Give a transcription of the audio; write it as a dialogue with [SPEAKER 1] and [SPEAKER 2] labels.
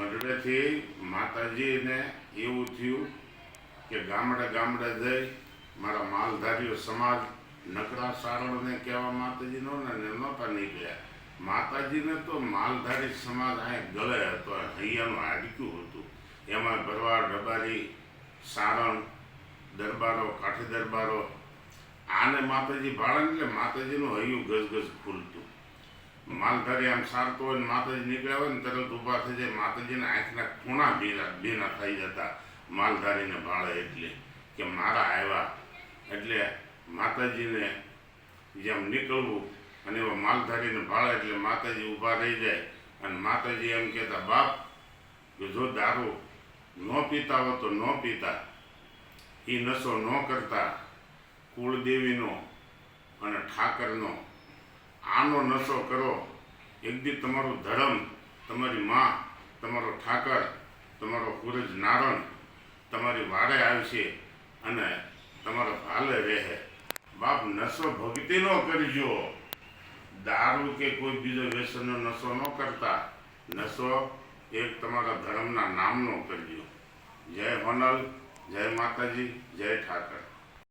[SPEAKER 1] મંડળેથી માતાજીને એવું થયું કે ગામડે ગામડે જઈ મારા માલધારીઓ સમાજ નકરા સારણને કહેવા માતાજીનો ને નહોતા નીકળ્યા. માતાજીને તો માલધારી સમાજ અહીં ગળે હતો, હૈયાનું હાડક્યું હતું. એમાં ભરવાડ, રબારી, સારણ, દરબારો, કાઠી દરબારો, આને માતાજી ભાળે એટલે માતાજીનું હૈયું ગજગજ ખુલતું. માલધારી આમ સારતો હોય ને માતાજી નીકળ્યા હોય ને તરત ઊભા થઈ જાય. માતાજીના આંખના ખૂણા ભીના થઈ જતા માલધારીને ભાળે એટલે કે મારા આવ્યા. એટલે માતાજીને જેમ નીકળવું અને એવા માલધારીને ભાળે એટલે માતાજી ઊભા રહી જાય અને માતાજી એમ કહેતા, બાપ કે જો દારૂ ન પીતા હો તો ન પીતા, એ નશો ન કરતા, કુળદેવીનો અને ઠાકરનો આનો નશો કરો. એક દી તમારું ધર્મ, તમારી માં, તમારો ઠાકર, તમારો સૂરજ નારણ તમારી વાડે આવશે અને તમારો ભાલે રહે. બાપ નશો ભક્તિનો કરજો, દારૂ કે કોઈ બીજો વ્યસનનો નશો ન કરતા. નશો એક તમારા ધર્મના નામનો કરજો. જય હોનલ, જય માતાજી, જય ઠાકર.